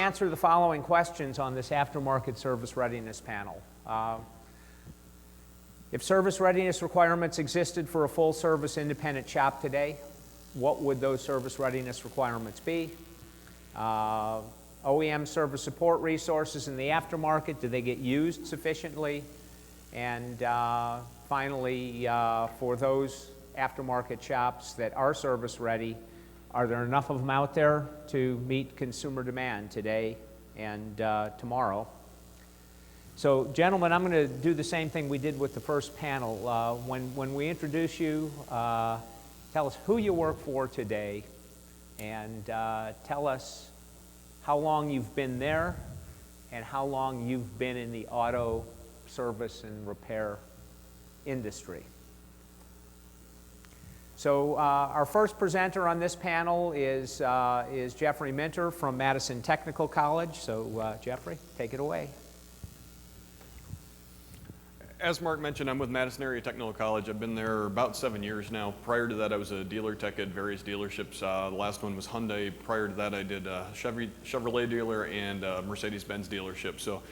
answer the following questions on this aftermarket service readiness panel. If service readiness requirements existed for a full service independent shop today, what would those service readiness requirements be? OEM service support resources in the aftermarket, do they get used sufficiently? And finally, for those aftermarket shops that are service ready, are there enough of them out there to meet consumer demand today and tomorrow? So, gentlemen, I'm going to do the same thing we did with the first panel. When we introduce you, tell us who you work for today, and tell us how long you've been there and how long you've been in the auto service and repair industry. So our first presenter on this panel is Jeffrey Minter from Madison Technical College. So Jeffrey, take it away. As Mark mentioned, I'm with Madison Area Technical College. I've been there about 7 years now. Prior to that, I was a dealer tech at various dealerships. The last one was Hyundai. Prior to that, I did a Chevrolet dealer and a Mercedes-Benz dealership. So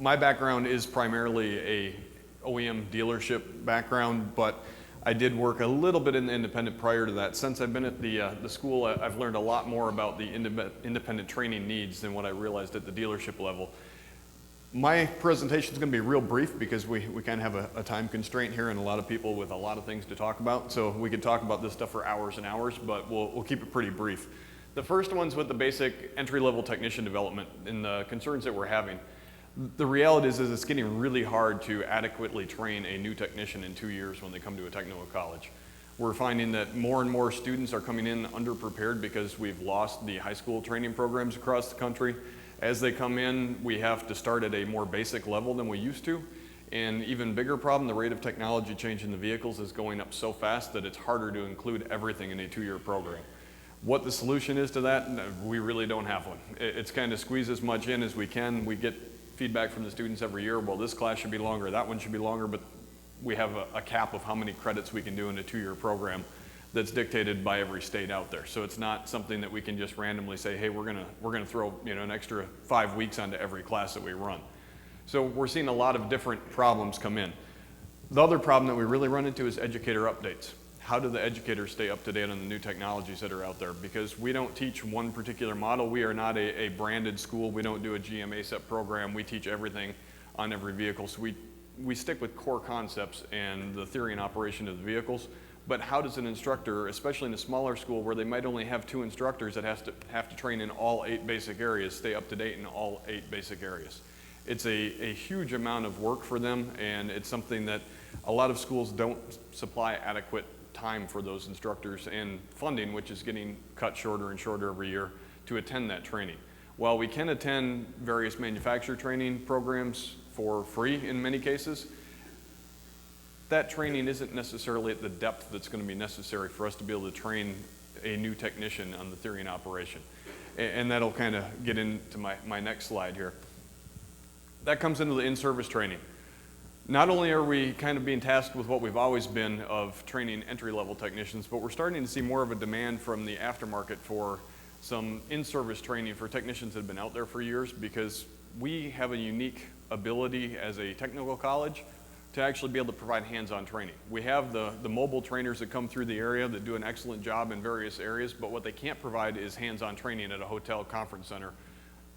my background is primarily a OEM dealership background, but I did work a little bit in the independent prior to that. Since I've been at the school, I've learned a lot more about the independent training needs than what I realized at the dealership level. My presentation is going to be real brief because we kind of have a time constraint here and a lot of people with a lot of things to talk about. So we could talk about this stuff for hours and hours, but we'll keep it pretty brief. The first one's with the basic entry-level technician development and the concerns that we're having. The reality is it's getting really hard to adequately train a new technician in 2 years when they come to a technical college. We're finding that more and more students are coming in underprepared because we've lost the high school training programs across the country. As they come in, we have to start at a more basic level than we used to. And even bigger problem, the rate of technology change in the vehicles is going up so fast that it's harder to include everything in a 2-year program. What the solution is to that, we really don't have one. It's kind of squeeze as much in as we can. We get feedback from the students every year, well, this class should be longer, that one should be longer, but we have a cap of how many credits we can do in a 2-year program that's dictated by every state out there. So it's not something that we can just randomly say, hey, we're gonna throw an extra 5 weeks onto every class that we run. So we're seeing a lot of different problems come in. The other problem that we really run into is educator updates. How do the educators stay up to date on the new technologies that are out there? Because we don't teach one particular model. We are not a branded school. We don't do a GMA set program. We teach everything on every vehicle. So we stick with core concepts and the theory and operation of the vehicles. But how does an instructor, especially in a smaller school where they might only have 2 instructors that have to train in all 8 basic areas, stay up to date in all 8 basic areas? It's a huge amount of work for them, and it's something that a lot of schools don't supply adequate time for those instructors and funding, which is getting cut shorter and shorter every year to attend that training. While we can attend various manufacturer training programs for free in many cases, that training isn't necessarily at the depth that's going to be necessary for us to be able to train a new technician on the theory and operation. And that'll kind of get into my next slide here. That comes into the in-service training. Not only are we kind of being tasked with what we've always been of training entry-level technicians, but we're starting to see more of a demand from the aftermarket for some in-service training for technicians that have been out there for years, because we have a unique ability as a technical college to actually be able to provide hands-on training. We have the mobile trainers that come through the area that do an excellent job in various areas, but what they can't provide is hands-on training at a hotel conference center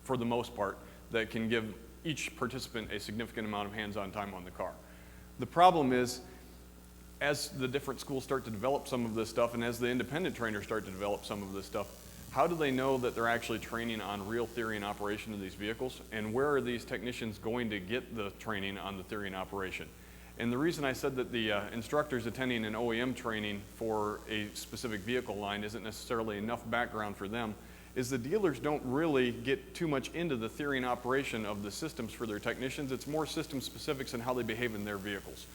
for the most part that can give each participant a significant amount of hands-on time on the car. The problem is, as the different schools start to develop some of this stuff, and as the independent trainers start to develop some of this stuff, how do they know that they're actually training on real theory and operation of these vehicles? And where are these technicians going to get the training on the theory and operation? And the reason I said that the instructors attending an OEM training for a specific vehicle line isn't necessarily enough background for them is the dealers don't really get too much into the theory and operation of the systems for their technicians. It's more system specifics and how they behave in their vehicles.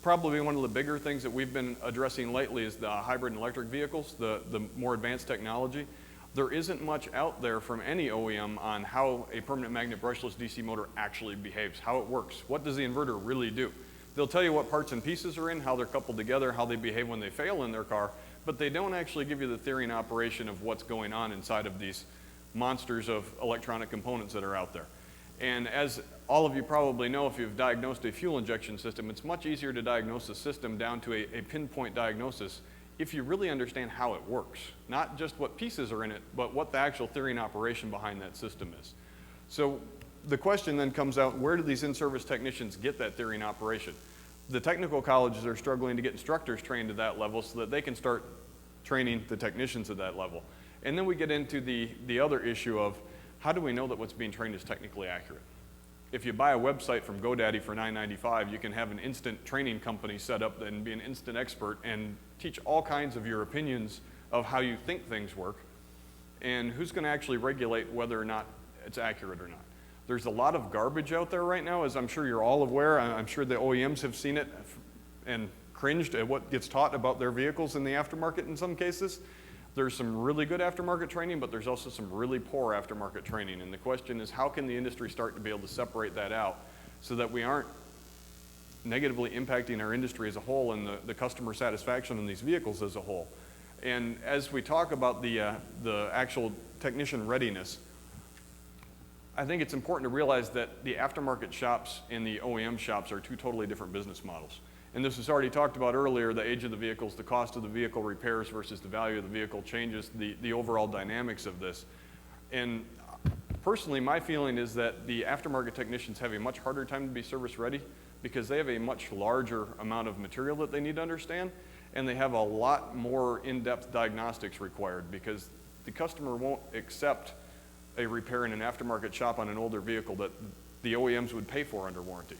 Probably one of the bigger things that we've been addressing lately is the hybrid and electric vehicles, the more advanced technology. There isn't much out there from any OEM on how a permanent magnet brushless DC motor actually behaves, how it works. What does the inverter really do? They'll tell you what parts and pieces are in, how they're coupled together, how they behave when they fail in their car, but they don't actually give you the theory and operation of what's going on inside of these monsters of electronic components that are out there. And as all of you probably know, if you've diagnosed a fuel injection system, it's much easier to diagnose a system down to a pinpoint diagnosis if you really understand how it works. Not just what pieces are in it, but what the actual theory and operation behind that system is. So the question then comes out, where do these in-service technicians get that theory and operation? The technical colleges are struggling to get instructors trained to that level so that they can start training the technicians at that level. And then we get into the other issue of, how do we know that what's being trained is technically accurate? If you buy a website from GoDaddy for $9.95, you can have an instant training company set up and be an instant expert and teach all kinds of your opinions of how you think things work. And who's going to actually regulate whether or not it's accurate or not? There's a lot of garbage out there right now, as I'm sure you're all aware. I'm sure the OEMs have seen it and cringed at what gets taught about their vehicles in the aftermarket in some cases. There's some really good aftermarket training, but there's also some really poor aftermarket training. And the question is, how can the industry start to be able to separate that out so that we aren't negatively impacting our industry as a whole and the customer satisfaction in these vehicles as a whole? And as we talk about the actual technician readiness, I think it's important to realize that the aftermarket shops and the OEM shops are two totally different business models. And this was already talked about earlier, the age of the vehicles, the cost of the vehicle repairs versus the value of the vehicle changes, the overall dynamics of this. And personally, my feeling is that the aftermarket technicians have a much harder time to be service ready because they have a much larger amount of material that they need to understand, and they have a lot more in-depth diagnostics required because the customer won't accept a repair in an aftermarket shop on an older vehicle that the OEMs would pay for under warranty.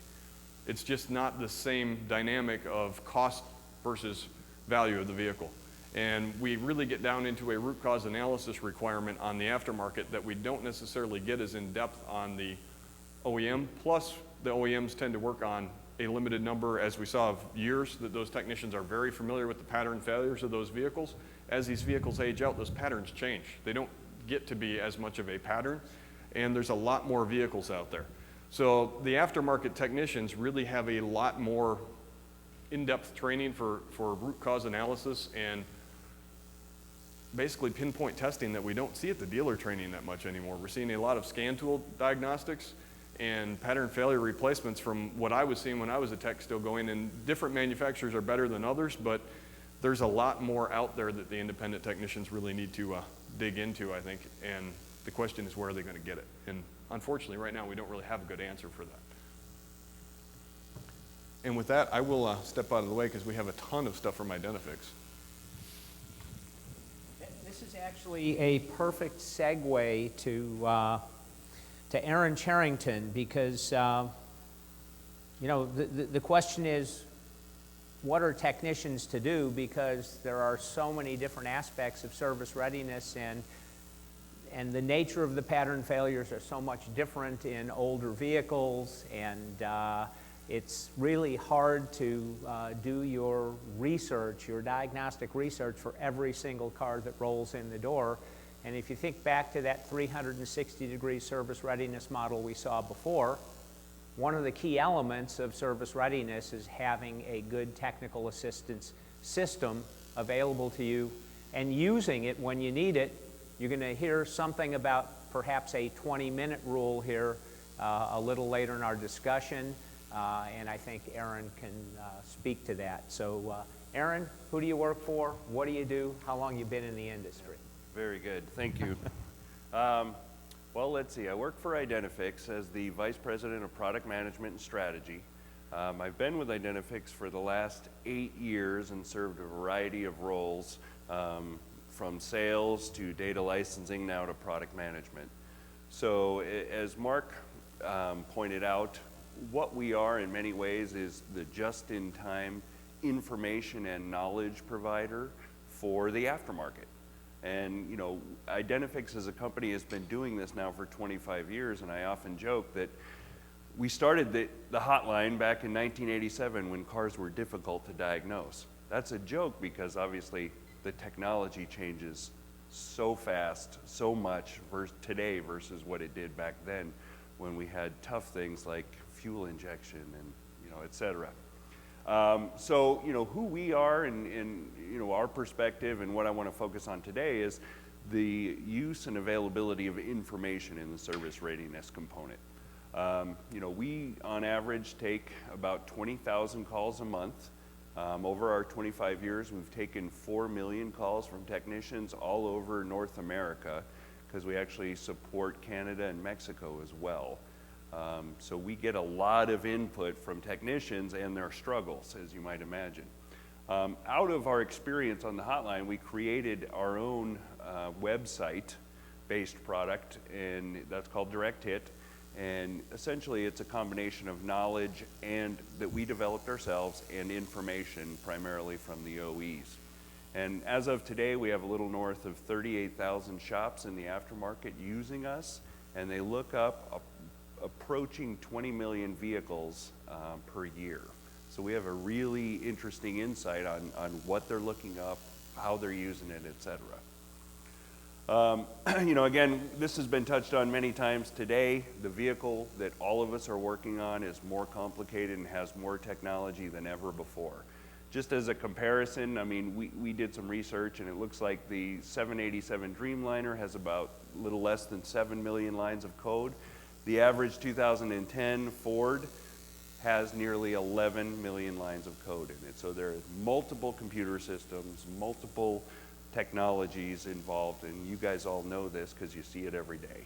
It's just not the same dynamic of cost versus value of the vehicle. And we really get down into a root cause analysis requirement on the aftermarket that we don't necessarily get as in depth on the OEM. Plus, the OEMs tend to work on a limited number, as we saw, of years that those technicians are very familiar with the pattern failures of those vehicles. As these vehicles age out, those patterns change. They don't get to be as much of a pattern, and there's a lot more vehicles out there. So the aftermarket technicians really have a lot more in-depth training for root cause analysis and basically pinpoint testing that we don't see at the dealer training that much anymore. We're seeing a lot of scan tool diagnostics and pattern failure replacements from what I was seeing when I was a tech still going, and different manufacturers are better than others, but there's a lot more out there that the independent technicians really need to dig into, I think, and the question is, where are they going to get it? And unfortunately, right now, we don't really have a good answer for that. And with that, I will step out of the way because we have a ton of stuff from Identifix. This is actually a perfect segue to Aaron Cherington because, you know, the question is, what are technicians to do? Because there are so many different aspects of service readiness, and the nature of the pattern failures are so much different in older vehicles, and it's really hard to do your research, your diagnostic research for every single car that rolls in the door. And if you think back to that 360-degree service readiness model we saw before, one of the key elements of service readiness is having a good technical assistance system available to you and using it when you need it. You're going to hear something about perhaps a 20-minute rule here a little later in our discussion, and I think Aaron can speak to that. So Aaron, who do you work for? What do you do? How long have you been in the industry? Very good, thank you. Well, let's see, I work for Identifix as the Vice President of Product Management and Strategy. I've been with Identifix for the last 8 years and served a variety of roles, from sales to data licensing now to product management. So as Mark pointed out, what we are in many ways is the just-in-time information and knowledge provider for the aftermarket. And you know, Identifix as a company has been doing this now for 25 years, and I often joke that we started the hotline back in 1987 when cars were difficult to diagnose. That's a joke because obviously the technology changes so fast, so much today versus what it did back then when we had tough things like fuel injection and, you know, et cetera. So, you know, who we are and you know, our perspective and what I want to focus on today is the use and availability of information in the service readiness component. We on average take about 20,000 calls a month. Over our 25 years, we've taken 4 million calls from technicians all over North America, because we actually support Canada and Mexico as well. So we get a lot of input from technicians and their struggles, as you might imagine. Out of our experience on the hotline, we created our own website-based product, and that's called Direct Hit. And essentially, it's a combination of knowledge and that we developed ourselves and information primarily from the OEs. And as of today, we have a little north of 38,000 shops in the aftermarket using us, and they look up approaching 20 million vehicles per year. So we have a really interesting insight on what they're looking up, how they're using it, et cetera. Again, this has been touched on many times today. The vehicle that all of us are working on is more complicated and has more technology than ever before. Just as a comparison, I mean, we did some research, and it looks like the 787 Dreamliner has about a little less than 7 million lines of code. The average 2010 Ford has nearly 11 million lines of code in it. So there are multiple computer systems, multiple technologies involved, and you guys all know this because you see it every day.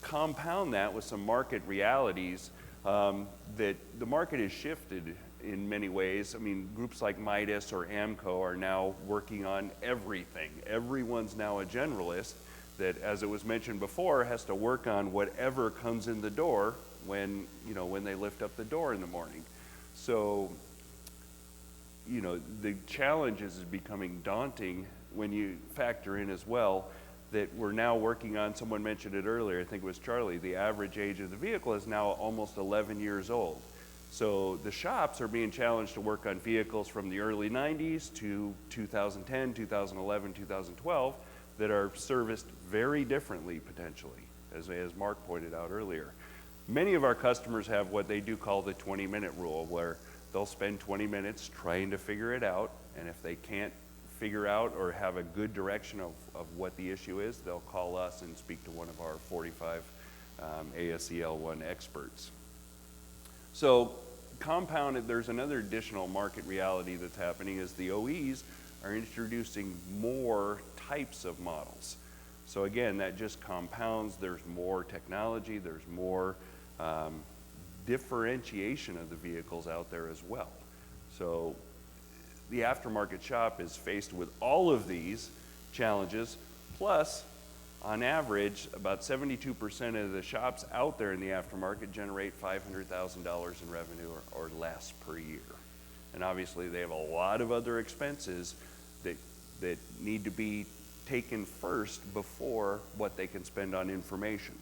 Compound that with some market realities that the market has shifted in many ways. I mean, groups like Midas or AMCO are now working on everything. Everyone's now a generalist that, as it was mentioned before, has to work on whatever comes in the door when they lift up the door in the morning. So the challenge is becoming daunting when you factor in as well that we're now working on, someone mentioned it earlier, I think it was Charlie, the average age of the vehicle is now almost 11 years old. So the shops are being challenged to work on vehicles from the early 90s to 2010, 2011, 2012 that are serviced very differently potentially, as Mark pointed out earlier. Many of our customers have what they do call the 20-minute rule, where they'll spend 20 minutes trying to figure it out, and if they can't figure out or have a good direction of what the issue is, they'll call us and speak to one of our 45 ASEL1 experts. So compounded, there's another additional market reality that's happening is the OEs are introducing more types of models. So again, that just compounds, there's more technology, there's more differentiation of the vehicles out there as well. So the aftermarket shop is faced with all of these challenges, plus on average, about 72% of the shops out there in the aftermarket generate $500,000 in revenue or less per year. And obviously they have a lot of other expenses that need to be taken first before what they can spend on information.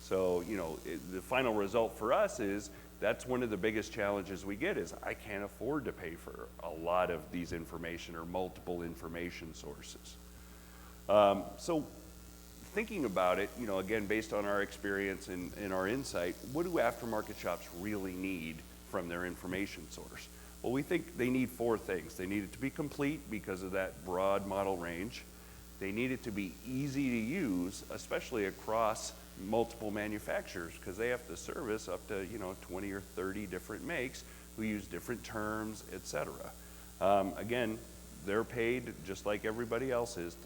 So, the final result for us is that's one of the biggest challenges we get is I can't afford to pay for a lot of these information or multiple information sources. So thinking about it, again, based on our experience and our insight, what do aftermarket shops really need from their information source? Well, we think they need 4 things. They need it to be complete because of that broad model range. They need it to be easy to use, especially across multiple manufacturers, because they have to service up to 20 or 30 different makes who use different terms, etc. Again, they're paid just like everybody else is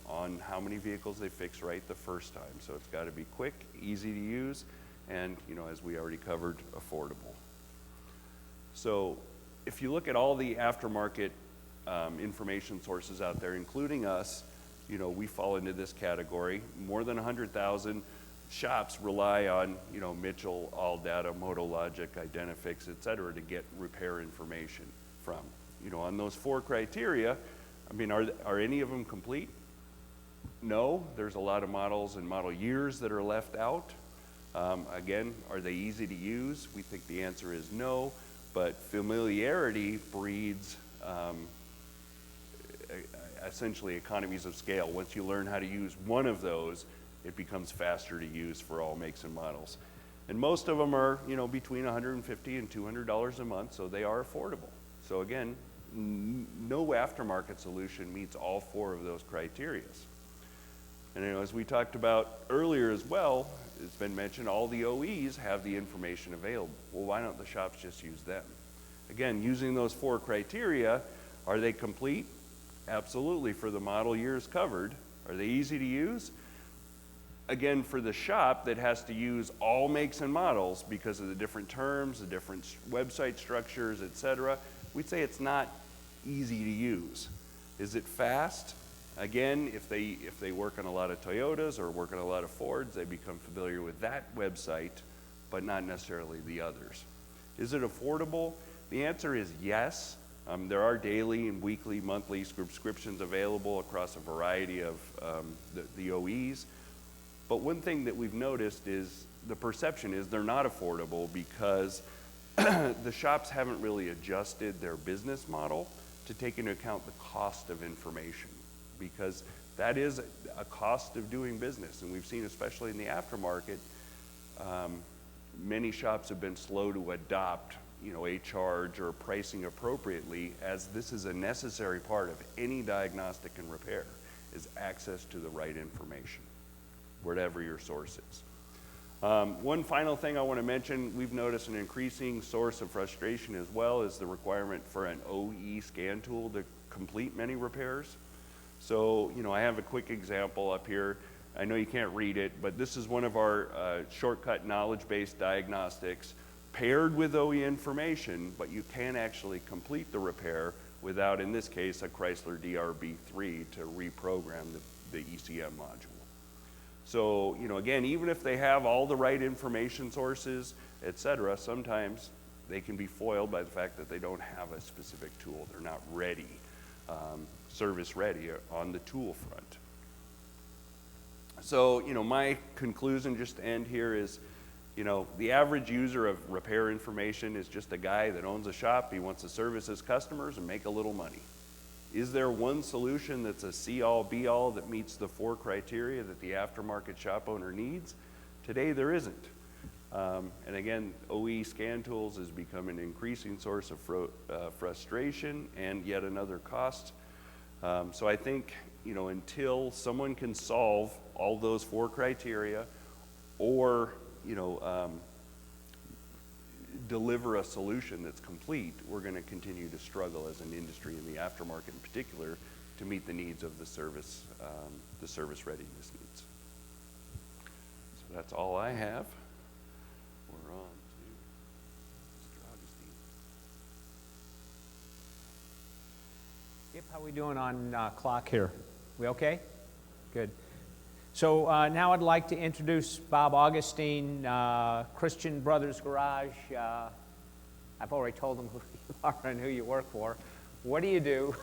on how many vehicles they fix right the first time. So it's got to be quick, easy to use, and as we already covered, affordable. So if you look at all the aftermarket information sources out there, including us, we fall into this category. More than 100,000 shops rely on, Mitchell, AllData, MotoLogic, Identifix, et cetera, to get repair information from. On those 4 criteria, I mean, are any of them complete? No, there's a lot of models and model years that are left out. Again, are they easy to use? We think the answer is no, but familiarity breeds essentially economies of scale. Once you learn how to use one of those, it becomes faster to use for all makes and models. And most of them are, between $150 and $200 a month, so they are affordable. So again, no aftermarket solution meets all 4 of those criteria. And as we talked about earlier as well, it's been mentioned, all the OEs have the information available. Well, why don't the shops just use them? Again, using those 4 criteria, are they complete? Absolutely, for the model years covered. Are they easy to use? Again, for the shop that has to use all makes and models because of the different terms, the different website structures, etc., we'd say it's not easy to use. Is it fast? Again, if they work on a lot of Toyotas or work on a lot of Fords, they become familiar with that website, but not necessarily the others. Is it affordable? The answer is yes. There are daily and weekly, monthly subscriptions available across a variety of the OEs. But one thing that we've noticed is the perception is they're not affordable because the shops haven't really adjusted their business model to take into account the cost of information, because that is a cost of doing business. And we've seen, especially in the aftermarket, many shops have been slow to adopt a charge or pricing appropriately, as this is a necessary part of any diagnostic and repair, is access to the right information, whatever your source is. One final thing I want to mention, we've noticed an increasing source of frustration as well is the requirement for an OE scan tool to complete many repairs. So, I have a quick example up here. I know you can't read it, but this is one of our shortcut knowledge-based diagnostics paired with OE information, but you can actually complete the repair without, in this case, a Chrysler DRB3 to reprogram the ECM module. So, again, even if they have all the right information sources, etc., sometimes they can be foiled by the fact that they don't have a specific tool. They're not ready, service ready on the tool front. So, my conclusion just to end here is, the average user of repair information is just a guy that owns a shop. He wants to service his customers and make a little money. Is there one solution that's a see-all, be-all that meets the 4 criteria that the aftermarket shop owner needs? Today, there isn't. And again, OE scan tools has become an increasing source of frustration and yet another cost. So I think, until someone can solve all those 4 criteria or, deliver a solution that's complete, we're going to continue to struggle as an industry in the aftermarket in particular to meet the needs of the service readiness needs. So that's all I have. We're on to Mr. Augustine. Skip, how we doing on clock here? We okay? Good. So now I'd like to introduce Bob Augustine, Christian Brothers Garage. I've already told them who you are and who you work for. What do you do?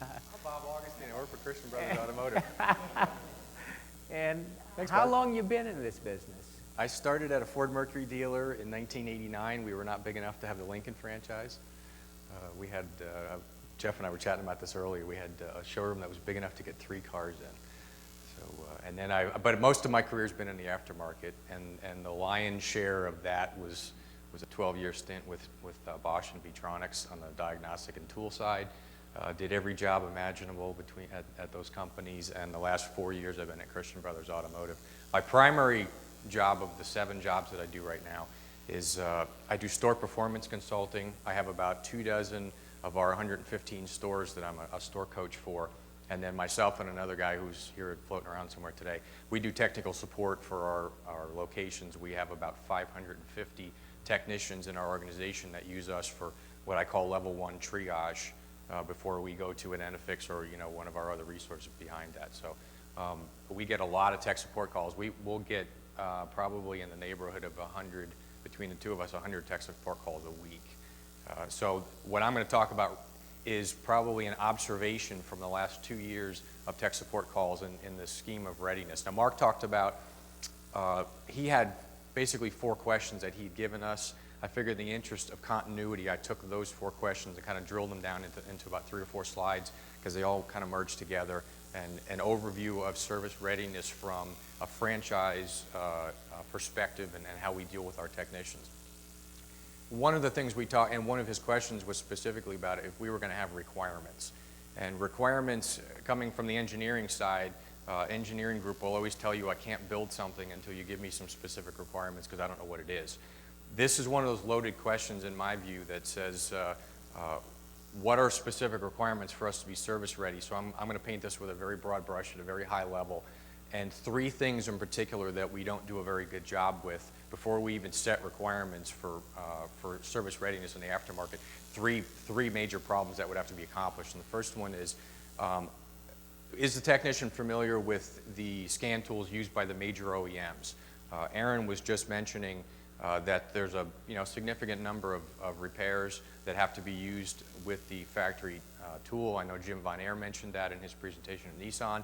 I'm Bob Augustine. I work for Christian Brothers Automotive. And Thanks, how Bob. long you been in this business? I started at a Ford Mercury dealer in 1989. We were not big enough to have the Lincoln franchise. We had, Jeff and I were chatting about this earlier, we had a showroom that was big enough to get 3 cars in. So, and then but most of my career has been in the aftermarket, and the lion's share of that was a 12-year stint with Bosch and Vitronics on the diagnostic and tool side. Did every job imaginable at those companies, and the last 4 years I've been at Christian Brothers Automotive. My primary job of the 7 jobs that I do right now is I do store performance consulting. I have about 24 of our 115 stores that I'm a store coach for. And then myself and another guy who's here floating around somewhere today, we do technical support for our locations. We have about 550 technicians in our organization that use us for what I call level 1 triage before we go to an Enifix or one of our other resources behind that. So we get a lot of tech support calls. We'll get probably in the neighborhood of 100, between the two of us, 100 tech support calls a week. So what I'm going to talk about is probably an observation from the last 2 years of tech support calls in the scheme of readiness. Now, Mark talked about, he had basically 4 questions that he'd given us. I figured in the interest of continuity, I took those 4 questions and kind of drilled them down into about 3 or 4 slides because they all kind of merged together, and an overview of service readiness from a franchise perspective and how we deal with our technicians. one of the things we talked, and one of his questions was specifically about if we were going to have requirements. And requirements coming from the engineering side, engineering group will always tell you I can't build something until you give me some specific requirements because I don't know what it is. This is one of those loaded questions in my view that says, what are specific requirements for us to be service ready? So I'm going to paint this with a very broad brush at a very high level. And three things in particular that we don't do a very good job with before we even set requirements for service readiness in the aftermarket. Three major problems that would have to be accomplished. And the first one is the technician familiar with the scan tools used by the major OEMs? Aaron was just mentioning that there's a significant number of repairs that have to be used with the factory tool. I know Jim Von Air mentioned that in his presentation at Nissan.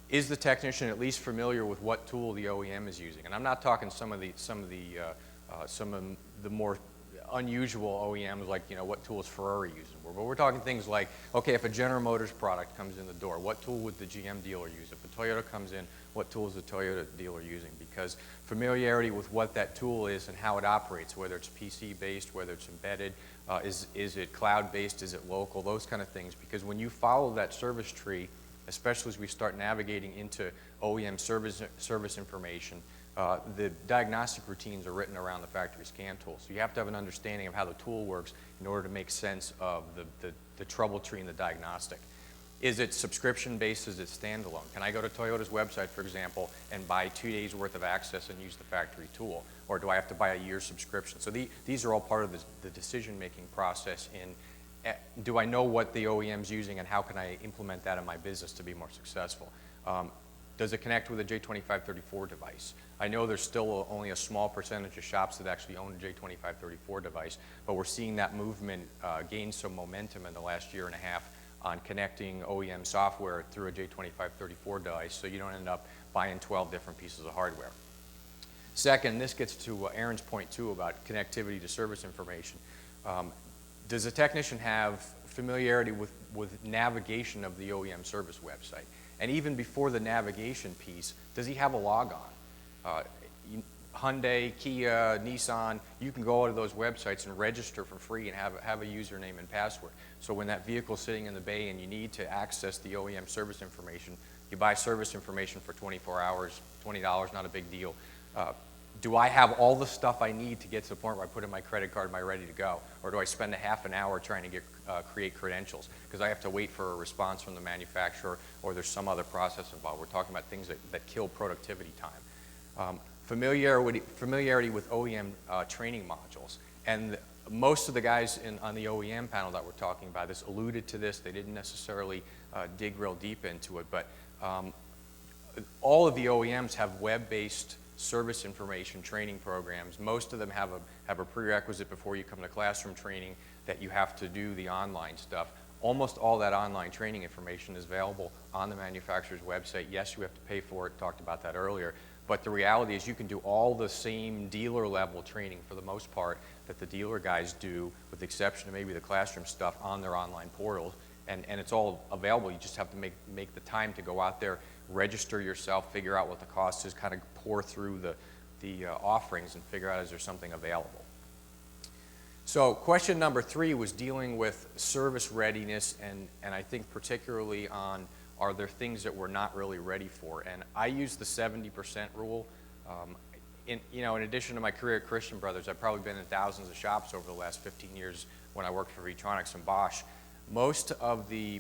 Is the technician at least familiar with what tool the OEM is using? And I'm not talking some of the more unusual OEMs, like what tool is Ferrari using. But we're talking things like, okay, if a General Motors product comes in the door, what tool would the GM dealer use? If a Toyota comes in, what tool is the Toyota dealer using? Because familiarity with what that tool is and how it operates, whether it's PC-based, whether it's embedded, is it cloud-based, is it local, those kind of things. Because when you follow that service tree, especially as we start navigating into OEM service information, the diagnostic routines are written around the factory scan tool. So you have to have an understanding of how the tool works in order to make sense of the trouble tree and the diagnostic. Is it subscription-based? Is it standalone? Can I go to Toyota's website, for example, and buy 2 days worth of access and use the factory tool? Or do I have to buy a year's subscription? So these are all part of the decision-making process in do I know what the OEM's using and how can I implement that in my business to be more successful? Does it connect with a J2534 device? I know there's still only a small percentage of shops that actually own a J2534 device, but we're seeing that movement gain some momentum in the last year and a half on connecting OEM software through a J2534 device so you don't end up buying 12 different pieces of hardware. Second, this gets to Aaron's point too about connectivity to service information. Does the technician have familiarity with navigation of the OEM service website? And even before the navigation piece, does he have a log on? Hyundai, Kia, Nissan, you can go to those websites and register for free and have a username and password. So when that vehicle's sitting in the bay and you need to access the OEM service information, you buy service information for 24 hours, $20, not a big deal. Do I have all the stuff I need to get to the point where I put in my credit card, am I ready to go? Or do I spend a half an hour trying to create credentials? Because I have to wait for a response from the manufacturer or there's some other process involved. We're talking about things that kill productivity time. Familiarity with OEM training modules. And most of the guys on the OEM panel that we're talking about this alluded to this. They didn't necessarily dig real deep into it, but all of the OEMs have web-based service information training programs. Most of them have a prerequisite before you come to classroom training that you have to do the online stuff. Almost all that online training information is available on the manufacturer's website. Yes, you have to pay for it, talked about that earlier, but the reality is you can do all the same dealer level training for the most part that the dealer guys do, with the exception of maybe the classroom stuff, on their online portals, and it's all available. You just have to make the time to go out there, register yourself, figure out what the cost is, kind of pour through the offerings and figure out is there something available. So question number 3 was dealing with service readiness, and I think particularly on are there things that we're not really ready for. And I use the 70% rule. In addition to my career at Christian Brothers, I've probably been in thousands of shops over the last 15 years when I worked for Vitronics and Bosch. Most of the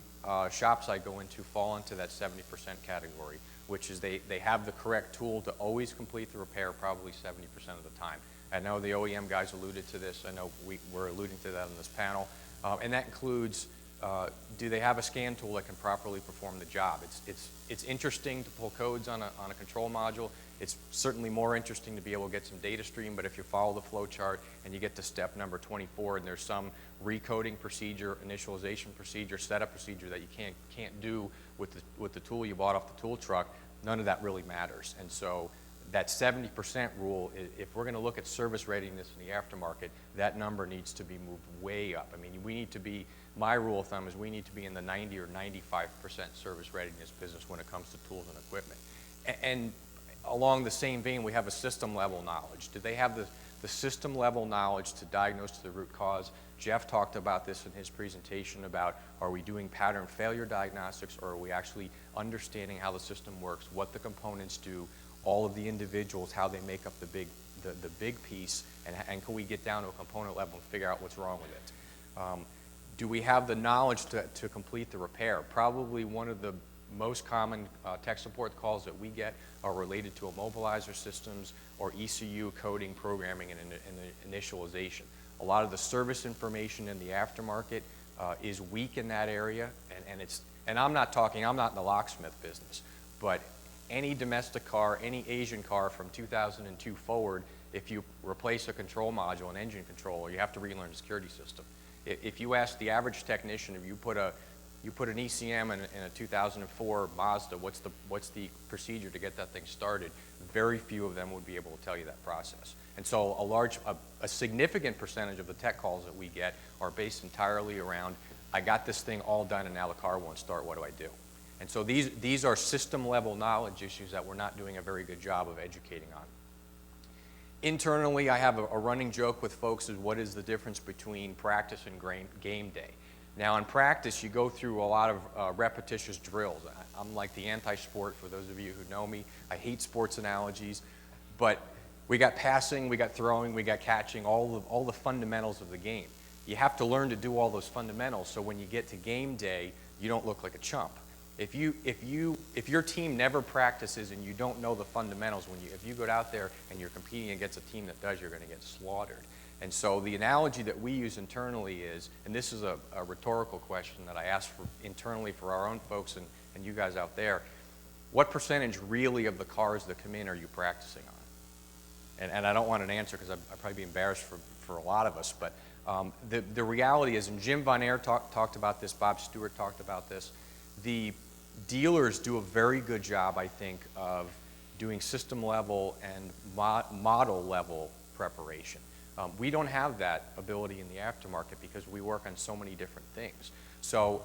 shops I go into fall into that 70% category, which is they have the correct tool to always complete the repair probably 70% of the time. I know the OEM guys alluded to this. I know we're alluding to that on this panel. And that includes, do they have a scan tool that can properly perform the job? It's interesting to pull codes on a control module. It's certainly more interesting to be able to get some data stream, but if you follow the flow chart and you get to step number 24 and there's some recoding procedure, initialization procedure, setup procedure that you can't do with the tool you bought off the tool truck, none of that really matters. And so that 70% rule, if we're going to look at service readiness in the aftermarket, that number needs to be moved way up. I mean, we need to be, my rule of thumb is we need to be in the 90 or 95% service readiness business when it comes to tools and equipment. And along the same vein, we have a system level knowledge. Do they have the system level knowledge to diagnose to the root cause. Jeff talked about this in his presentation about, are we doing pattern failure diagnostics, or are we actually understanding how the system works, what the components do, all of the individuals, how they make up the big piece, and can we get down to a component level and figure out what's wrong with it? Do we have the knowledge to complete the repair? Probably one of the most common tech support calls that we get are related to immobilizer systems or ECU coding, programming, and initialization. A lot of the service information in the aftermarket is weak in that area, and I'm not in the locksmith business, but any domestic car, any Asian car from 2002 forward, if you replace a control module, an engine controller, you have to relearn the security system. If you ask the average technician, if you put an ECM in a 2004 Mazda, what's the procedure to get that thing started? Very few of them would be able to tell you that process. And so a significant percentage of the tech calls that we get are based entirely around, I got this thing all done and now the car won't start, what do I do? And so these are system level knowledge issues that we're not doing a very good job of educating on. Internally, I have a running joke with folks is what is the difference between practice and game day? Now in practice, you go through a lot of repetitious drills. I'm like the anti-sport for those of you who know me. I hate sports analogies, but we got passing, we got throwing, we got catching, all the fundamentals of the game. You have to learn to do all those fundamentals so when you get to game day, you don't look like a chump. If your team never practices and you don't know the fundamentals, if you go out there and you're competing against a team that does, you're going to get slaughtered. And so the analogy that we use internally is, and this is a rhetorical question that I ask internally for our own folks and you guys out there, what percentage really of the cars that come in are you practicing on? And I don't want an answer because I'd probably be embarrassed for a lot of us, but the reality is, and Jim Von Air talked about this, Bob Stewart talked about this, the dealers do a very good job, I think, of doing system level and model level preparation. We don't have that ability in the aftermarket because we work on so many different things. So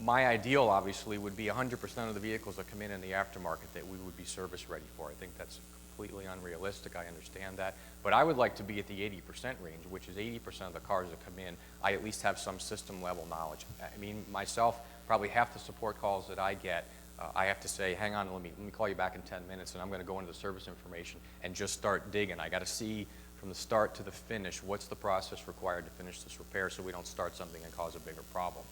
my ideal, obviously, would be 100% of the vehicles that come in the aftermarket that we would be service ready for. I think that's completely unrealistic. I understand that. But I would like to be at the 80% range, which is 80% of the cars that come in, I at least have some system level knowledge. I mean, myself, probably half the support calls that I get, I have to say, hang on, let me call you back in 10 minutes, and I'm going to go into the service information and just start digging. I got to see from the start to the finish what's the process required to finish this repair so we don't start something and cause a bigger problem.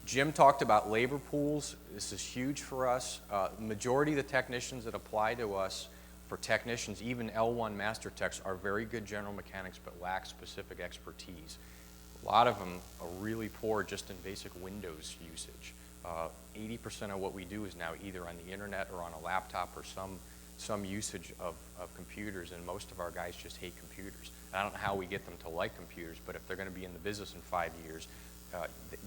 Jim talked about labor pools. This is huge for us. Majority of the technicians that apply to us for technicians, even L1 master techs, are very good general mechanics but lack specific expertise. A lot of them are really poor just in basic Windows usage. 80% of what we do is now either on the internet or on a laptop or some usage of computers, and most of our guys just hate computers. And I don't know how we get them to like computers, but if they're going to be in the business in 5 years,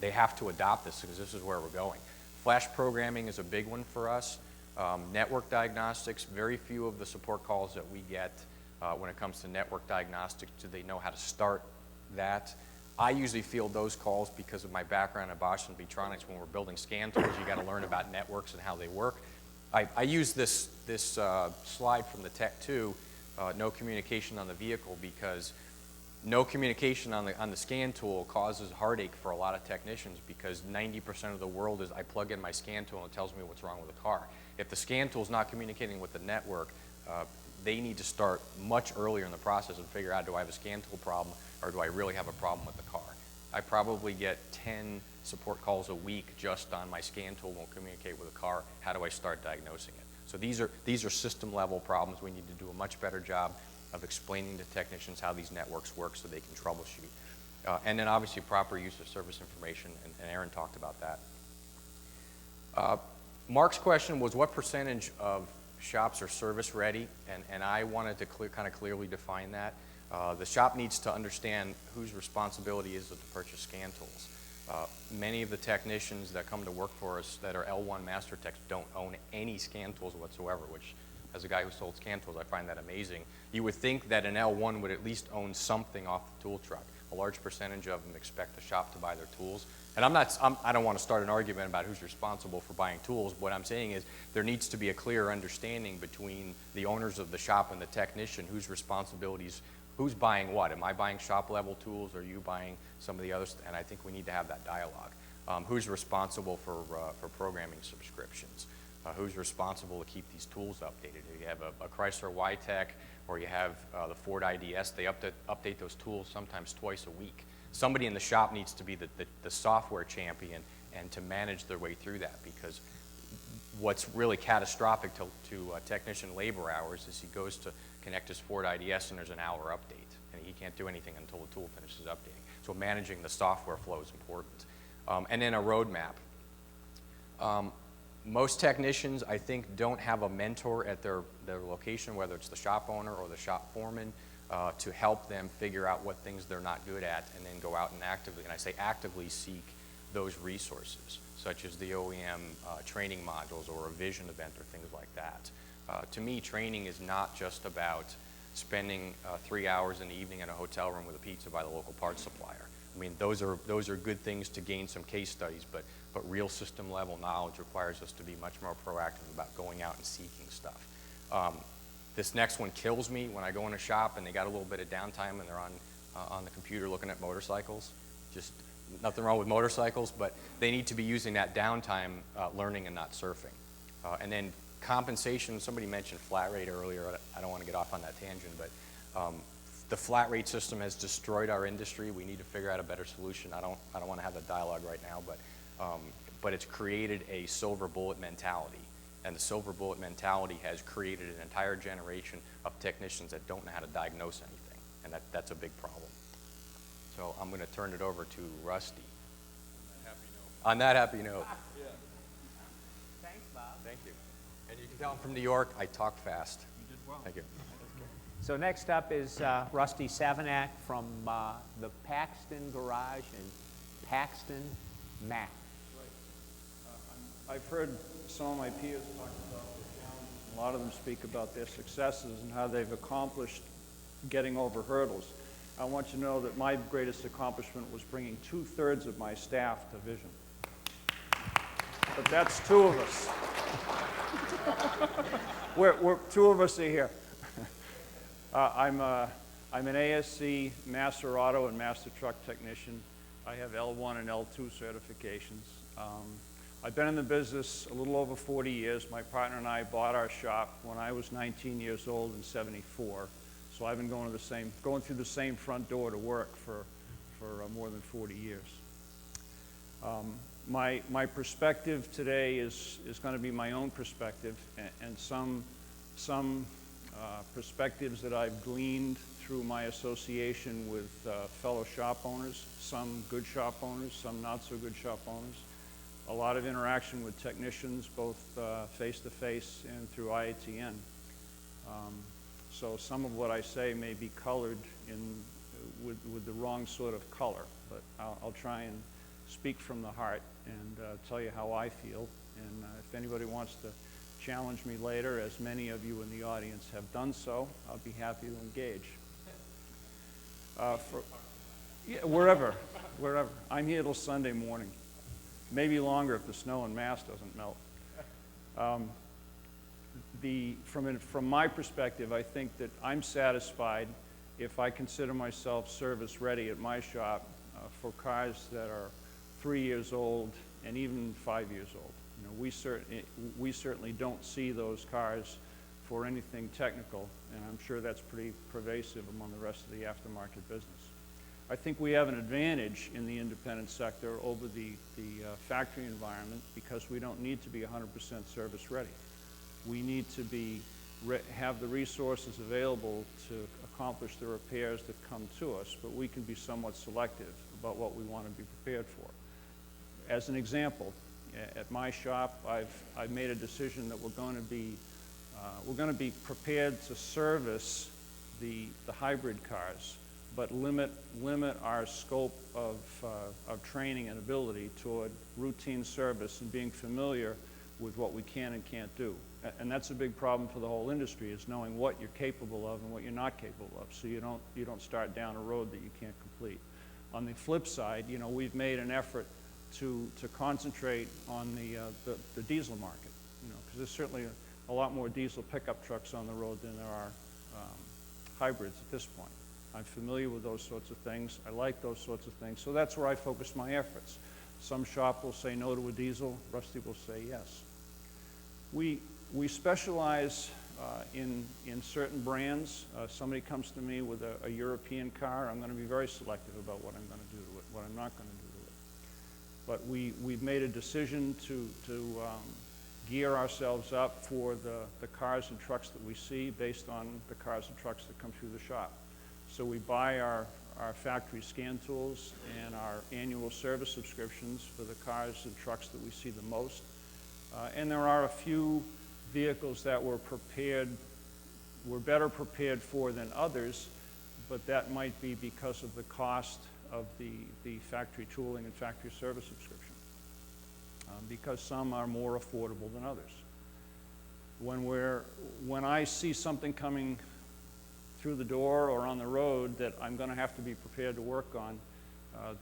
they have to adopt this because this is where we're going. Flash programming is a big one for us. Network diagnostics, very few of the support calls that we get when it comes to network diagnostics, do they know how to start that? I usually field those calls because of my background at Bosch and Beatronics. When we're building scan tools, you got to learn about networks and how they work. I use this slide from the Tech 2, no communication on the vehicle, because no communication on the scan tool causes heartache for a lot of technicians, because 90% of the world is I plug in my scan tool and it tells me what's wrong with the car. If the scan tool is not communicating with the network, they need to start much earlier in the process and figure out, do I have a scan tool problem or do I really have a problem with the car? I probably get 10 support calls a week just on my scan tool won't communicate with the car. How do I start diagnosing it? So these are system level problems. We need to do a much better job of explaining to technicians how these networks work so they can troubleshoot. And then obviously proper use of service information, and Aaron talked about that. Mark's question was what percentage of shops are service ready, and I wanted to kind of clearly define that. The shop needs to understand whose responsibility is it to purchase scan tools. Many of the technicians that come to work for us that are L1 master techs don't own any scan tools whatsoever, which as a guy who sold scan tools, I find that amazing. You would think that an L1 would at least own something off the tool truck. a large percentage of them expect the shop to buy their tools. And I don't want to start an argument about who's responsible for buying tools. What I'm saying is there needs to be a clear understanding between the owners of the shop and the technician whose responsibilities, who's buying what. Am I buying shop level tools? Are you buying some of the others? And I think we need to have that dialogue. Who's responsible for programming subscriptions? Who's responsible to keep these tools updated? You have a Chrysler Y-Tech, or you have the Ford IDS. They update those tools sometimes twice a week. Somebody in the shop needs to be the software champion and to manage their way through that, because what's really catastrophic to technician labor hours is he goes to connect his Ford IDS and there's an hour update, and he can't do anything until the tool finishes updating. So managing the software flow is important. And then a roadmap. Most technicians, I think, don't have a mentor at their location, whether it's the shop owner or the shop foreman, to help them figure out what things they're not good at, and then go out and actively, and I say actively, seek those resources, such as the OEM training modules or a vision event or things like that. To me, training is not just about spending 3 hours in the evening in a hotel room with a pizza by the local parts supplier. I mean, those are good things to gain some case studies, but real system level knowledge requires us to be much more proactive about going out and seeking stuff. This next one kills me when I go in a shop and they got a little bit of downtime and they're on the computer looking at motorcycles. Just nothing wrong with motorcycles, but they need to be using that downtime learning and not surfing. And then compensation, somebody mentioned flat rate earlier. I don't want to get off on that tangent, but the flat rate system has destroyed our industry. We need to figure out a better solution. I don't want to have that dialogue right now, but it's created a silver bullet mentality. And the silver bullet mentality has created an entire generation of technicians that don't know how to diagnose anything. And that's a big problem. So I'm going to turn it over to Rusty. On that happy note. Yeah. Thanks, Bob. Thank you. And you can tell I'm from New York. I talk fast. You did well. Thank you. So next up is Rusty Savanac from the Paxton Garage in Paxton, Mac. I've heard some of my peers talk about their challenges. A lot of them speak about their successes and how they've accomplished getting over hurdles. I want you to know that my greatest accomplishment was bringing 2/3 of my staff to Vision. But that's two of us. We're two of us are here. I'm an ASC Master Auto and Master Truck Technician. I have L1 and L2 certifications. I've been in the business a little over 40 years. My partner and I bought our shop when I was 19 years old in '74. So I've been going through the same front door to work for more than 40 years. My perspective today is going to be my own perspective, and some perspectives that I've gleaned through my association with fellow shop owners, some good shop owners, some not so good shop owners. A lot of interaction with technicians, both face-to-face and through IATN. So some of what I say may be colored with the wrong sort of color, but I'll try and speak from the heart and tell you how I feel. And if anybody wants to challenge me later, as many of you in the audience have done so, I'll be happy to engage. Yeah, wherever. I'm here till Sunday morning. Maybe longer if the snow in Mass doesn't melt. From my perspective, I think that I'm satisfied if I consider myself service ready at my shop for cars that are 3 years old and even 5 years old. You know, we certainly don't see those cars for anything technical, and I'm sure that's pretty pervasive among the rest of the aftermarket business. I think we have an advantage in the independent sector over the factory environment because we don't need to be 100% service ready. We need to have the resources available to accomplish the repairs that come to us, but we can be somewhat selective about what we want to be prepared for. As an example, at my shop, I've made a decision that we're going to be prepared to service the hybrid cars, but limit our scope of training and ability toward routine service and being familiar with what we can and can't do. And that's a big problem for the whole industry, is knowing what you're capable of and what you're not capable of, so you don't start down a road that you can't complete. On the flip side, you know, we've made an effort to concentrate on the diesel market, you know, because there's certainly a lot more diesel pickup trucks on the road than there are hybrids at this point. I'm familiar with those sorts of things. I like those sorts of things. So that's where I focus my efforts. Some shop will say no to a diesel. Rusty will say yes. We specialize in certain brands. Somebody comes to me with a European car, I'm going to be very selective about what I'm going to do to it, what I'm not going to do to it. But we've made a decision to gear ourselves up for the cars and trucks that we see based on the cars and trucks that come through the shop. So we buy our factory scan tools and our annual service subscriptions for the cars and trucks that we see the most. And there are a few vehicles that we're better prepared for than others, but that might be because of the cost of the factory tooling and factory service subscription, because some are more affordable than others. When I see something coming through the door or on the road that I'm going to have to be prepared to work on,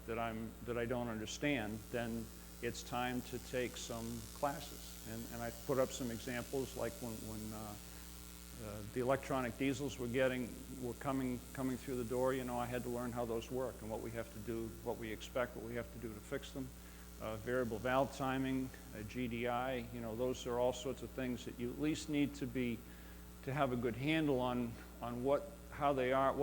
that I don't understand, then it's time to take some classes. And I put up some examples, like when the electronic diesels were coming through the door. You know, I had to learn how those work and what we have to do, what we expect, what we have to do to fix them. Variable valve timing, GDI. You know, those are all sorts of things that you at least need to have a good handle on how they are,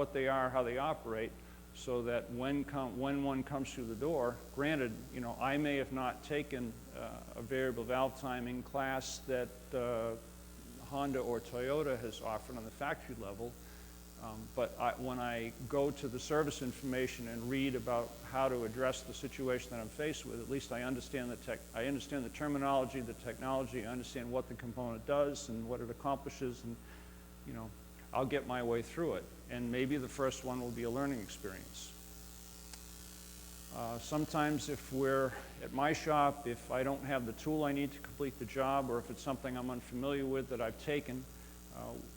how they operate, so that when one comes through the door, granted, you know, I may have not taken a variable valve timing class that Honda or Toyota has offered on the factory level, but when I go to the service information and read about how to address the situation that I'm faced with, at least I understand the terminology, the technology, I understand what the component does and what it accomplishes, and you know, I'll get my way through it. And maybe the first one will be a learning experience. Sometimes if we're at my shop, if I don't have the tool I need to complete the job, or if it's something I'm unfamiliar with that I've taken,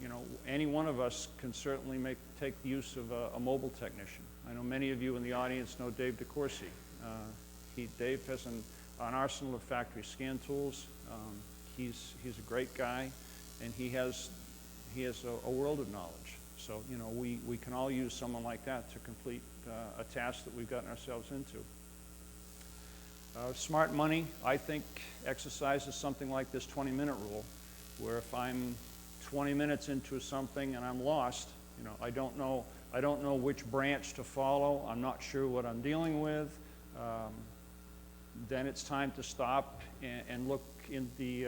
you know, any one of us can certainly take use of a mobile technician. I know many of you in the audience know Dave DeCourcy. Dave has an arsenal of factory scan tools. He's a great guy, and he has a world of knowledge. So, you know, we can all use someone like that to complete a task that we've gotten ourselves into. Smart money, I think, exercises something like this 20-minute rule, where if I'm 20 minutes into something and I'm lost, you know, I don't know which branch to follow, I'm not sure what I'm dealing with, then it's time to stop and look in the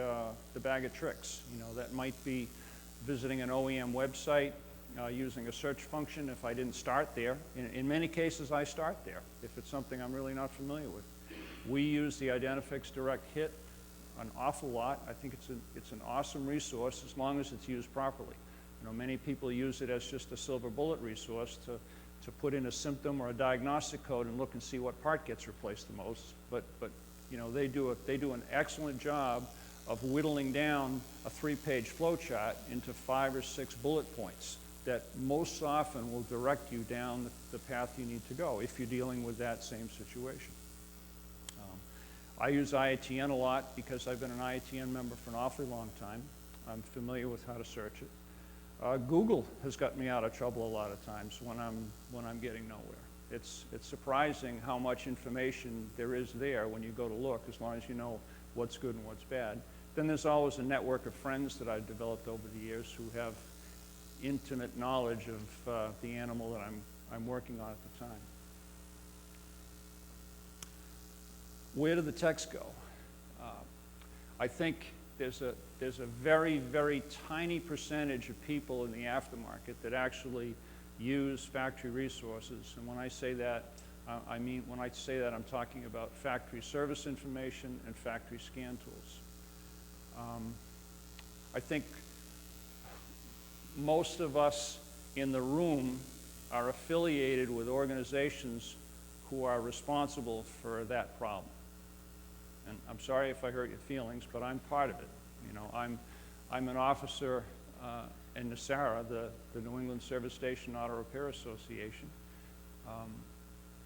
bag of tricks. You know, that might be visiting an OEM website, using a search function if I didn't start there. In many cases, I start there if it's something I'm really not familiar with. We use the Identifix Direct Hit an awful lot. I think it's an awesome resource as long as it's used properly. You know, many people use it as just a silver bullet resource to put in a symptom or a diagnostic code and look and see what part gets replaced the most. But you know, they do an excellent job of whittling down a 3-page flow chart into 5 or 6 bullet points that most often will direct you down the path you need to go if you're dealing with that same situation. I use IATN a lot because I've been an IATN member for an awfully long time. I'm familiar with how to search it. Google has got me out of trouble a lot of times when I'm getting nowhere. It's surprising how much information there is there when you go to look, as long as you know what's good and what's bad. Then there's always a network of friends that I've developed over the years who have intimate knowledge of the animal that I'm working on at the time. Where do the techs go? I think there's a very, very tiny percentage of people in the aftermarket that actually use factory resources. And when I say that, I'm talking about factory service information and factory scan tools. I think most of us in the room are affiliated with organizations who are responsible for that problem. And I'm sorry if I hurt your feelings, but I'm part of it. You know, I'm an officer in NSARA, the New England Service Station Auto Repair Association.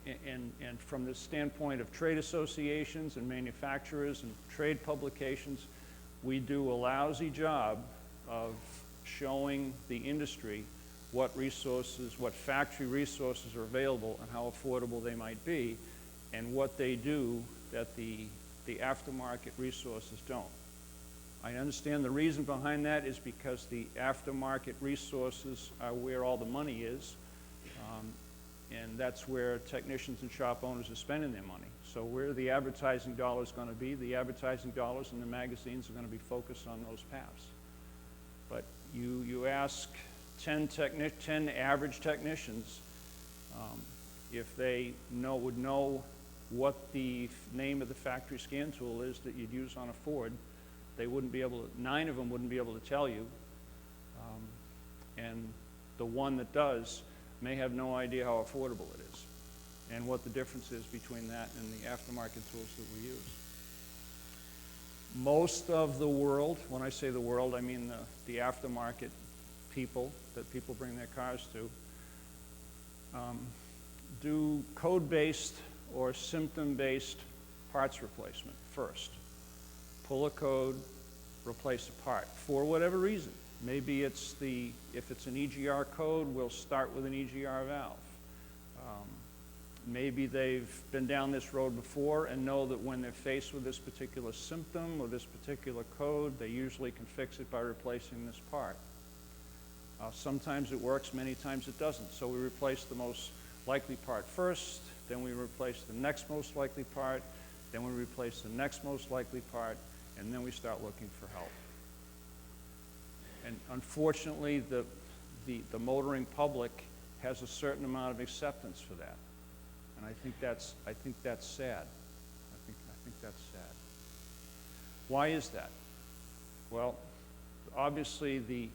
and from the standpoint of trade associations and manufacturers and trade publications, we do a lousy job of showing the industry what resources, what factory resources are available and how affordable they might be, and what they do that the aftermarket resources don't. I understand the reason behind that is because the aftermarket resources are where all the money is, and that's where technicians and shop owners are spending their money. So where the advertising dollar is going to be, the advertising dollars in the magazines are going to be focused on those paths. But you ask 10 average technicians if they would know what the name of the factory scan tool is that you'd use on a Ford, they wouldn't be able to, 9 of them wouldn't be able to tell you. And the one that does may have no idea how affordable it is and what the difference is between that and the aftermarket tools that we use. Most of the world, when I say the world, I mean the aftermarket people that people bring their cars to, do code-based or symptom-based parts replacement first. Pull a code, replace a part, for whatever reason. Maybe it's if it's an EGR code, we'll start with an EGR valve. Maybe they've been down this road before and know that when they're faced with this particular symptom or this particular code, they usually can fix it by replacing this part. Sometimes it works, many times it doesn't. So we replace the most likely part first, then we replace the next most likely part, then we replace the next most likely part, and then we start looking for help. And unfortunately, the motoring public has a certain amount of acceptance for that. And I think that's sad. I think that's sad. Why is that? Well, obviously the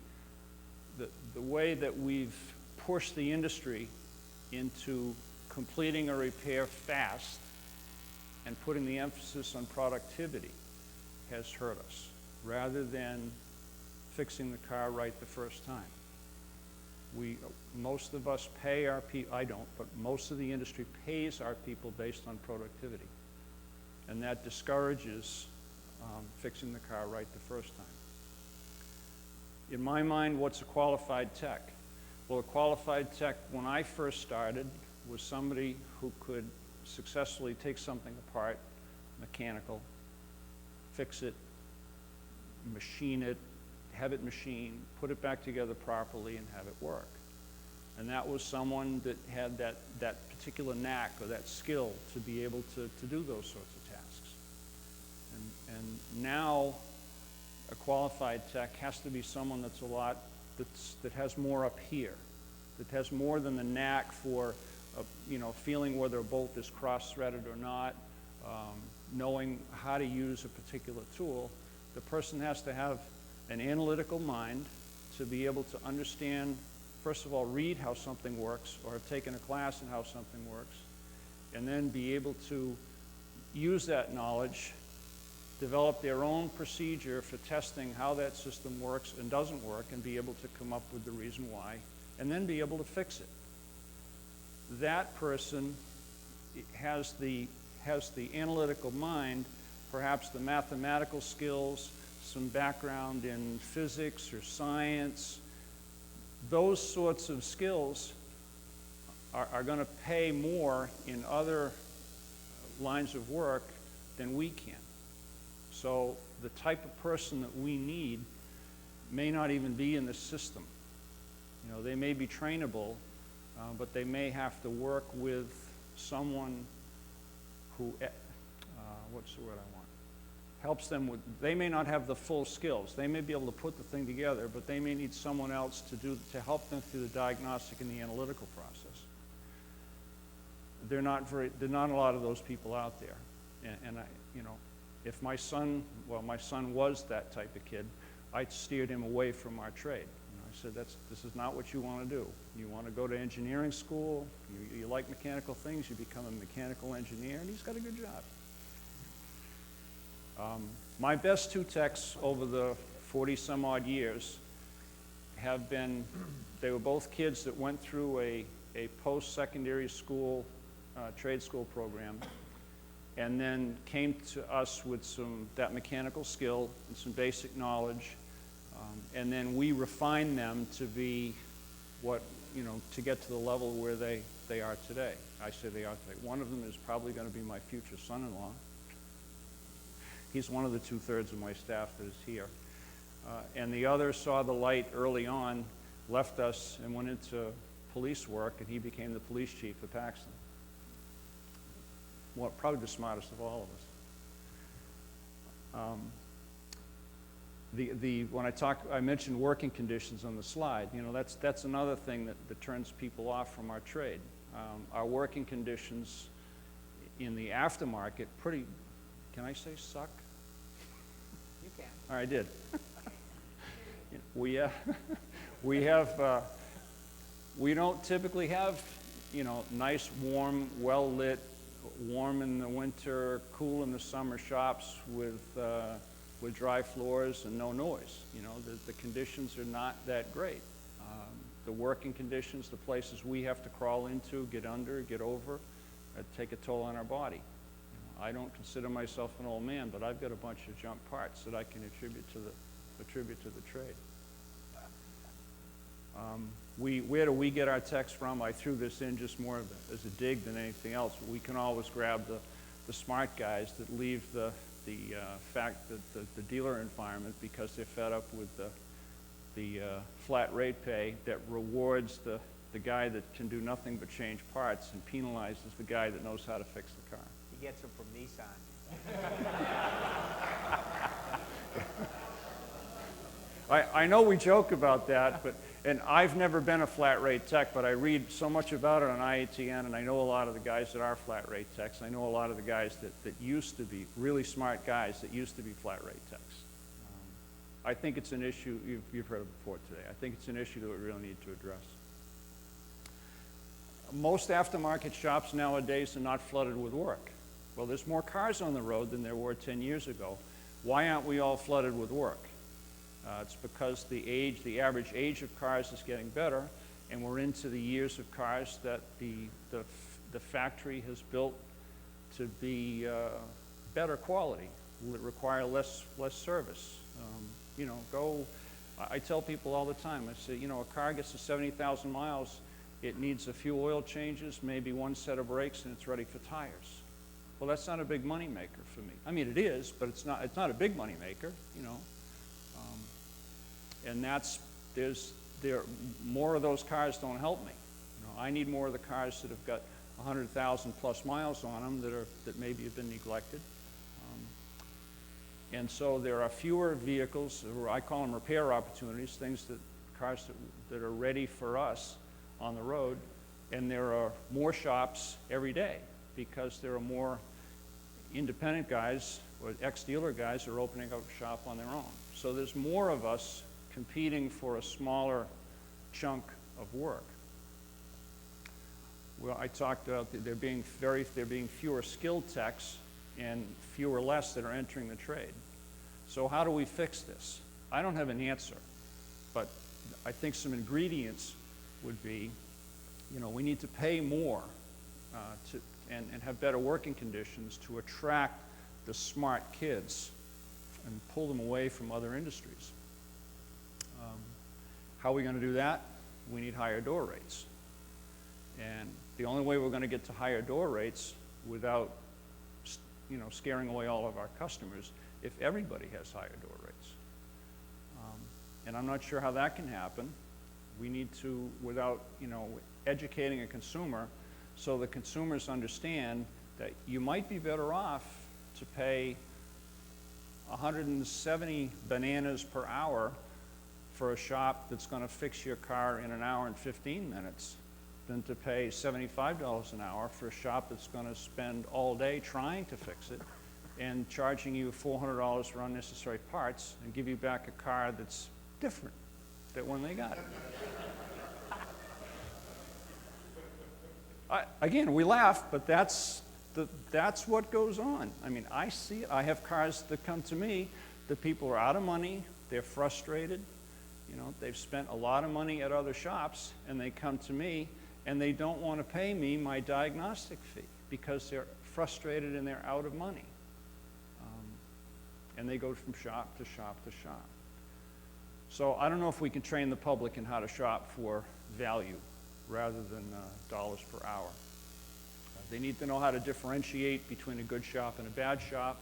way that we've pushed the industry into completing a repair fast and putting the emphasis on productivity has hurt us, rather than fixing the car right the first time. Most of us pay our people, I don't, but most of the industry pays our people based on productivity. And that discourages fixing the car right the first time. In my mind, what's a qualified tech? Well, a qualified tech, when I first started, was somebody who could successfully take something apart, mechanical, fix it, machine it, have it machined, put it back together properly, and have it work. And that was someone that had that particular knack or that skill to be able to do those sorts of tasks. And now a qualified tech has to be someone that's that has more up here, that has more than the knack for feeling whether a bolt is cross-threaded or not, knowing how to use a particular tool. The person has to have an analytical mind to be able to understand, first of all, read how something works, or have taken a class in how something works, and then be able to use that knowledge, develop their own procedure for testing how that system works and doesn't work, and be able to come up with the reason why, and then be able to fix it. That person has the analytical mind, perhaps the mathematical skills, some background in physics or science. Those sorts of skills are going to pay more in other lines of work than we can. So the type of person that we need may not even be in the system. They may be trainable, but they may have to work with someone who, what's the word I want? Helps them with, they may not have the full skills. They may be able to put the thing together, but they may need someone else to help them through the diagnostic and the analytical process. There are not a lot of those people out there. And if my son was that type of kid, I steered him away from our trade. I said, this is not what you want to do. You want to go to engineering school, you like mechanical things, you become a mechanical engineer, and he's got a good job. My best two techs over the 40-some-odd years have been, they were both kids that went through a post-secondary school trade school program, and then came to us with that mechanical skill and some basic knowledge, and then we refined them to be to get to the level where they are today. I say they are today. One of them is probably going to be my future son-in-law. He's one of the 2/3 of my staff that is here. And the other saw the light early on, left us and went into police work, and he became the police chief of Paxton. Well, probably the smartest of all of us. When I mentioned working conditions on the slide. That's another thing that turns people off from our trade. Our working conditions in the aftermarket can I say suck? You can. All right, I did. We don't typically have, nice, warm, well-lit, warm in the winter, cool in the summer shops with dry floors and no noise. The conditions are not that great. The working conditions, the places we have to crawl into, get under, get over, take a toll on our body. I don't consider myself an old man, but I've got a bunch of junk parts that I can attribute to the trade. Where do we get our techs from? I threw this in just more as a dig than anything else. We can always grab the smart guys that leave the dealer environment because they're fed up with the flat rate pay that rewards the guy that can do nothing but change parts and penalizes the guy that knows how to fix the car. He gets them from Nissan. I know we joke about that, and I've never been a flat rate tech, but I read so much about it on IATN, and I know a lot of the guys that are flat rate techs. I know a lot of the guys that used to be really smart guys that used to be flat rate techs. I think it's an issue, you've heard it before today, I think it's an issue that we really need to address. Most aftermarket shops nowadays are not flooded with work. Well, there's more cars on the road than there were 10 years ago. Why aren't we all flooded with work? It's because the average age of cars is getting better, and we're into the years of cars that the factory has built to be better quality, require less service. I tell people all the time, I say, a car gets to 70,000 miles, it needs a few oil changes, maybe one set of brakes, and it's ready for tires. Well, that's not a big money maker for me. I mean, it is, but it's not a big money maker, and more of those cars don't help me. I need more of the cars that have got 100,000 plus miles on them that maybe have been neglected. And so there are fewer vehicles, or I call them repair opportunities, cars that are ready for us on the road, and there are more shops every day because there are more independent guys or ex-dealer guys who are opening up a shop on their own. So there's more of us competing for a smaller chunk of work. Well, I talked about there being fewer skilled techs and less that are entering the trade. So how do we fix this? I don't have an answer, but I think some ingredients would be, we need to pay more and have better working conditions to attract the smart kids and pull them away from other industries. How are we going to do that? We need higher door rates. And the only way we're going to get to higher door rates without scaring away all of our customers if everybody has higher door rates. And I'm not sure how that can happen. We need to, without educating a consumer, so the consumers understand that you might be better off to pay 170 bananas per hour for a shop that's going to fix your car in an hour and 15 minutes than to pay $75 an hour for a shop that's going to spend all day trying to fix it and charging you $400 for unnecessary parts and give you back a car that's different than when they got it. Again, we laugh, but that's what goes on. I mean, I see it. I have cars that come to me, the people are out of money, they're frustrated, they've spent a lot of money at other shops, and they come to me, and they don't want to pay me my diagnostic fee because they're frustrated and they're out of money. And they go from shop to shop to shop. So I don't know if we can train the public in how to shop for value rather than dollars per hour. They need to know how to differentiate between a good shop and a bad shop.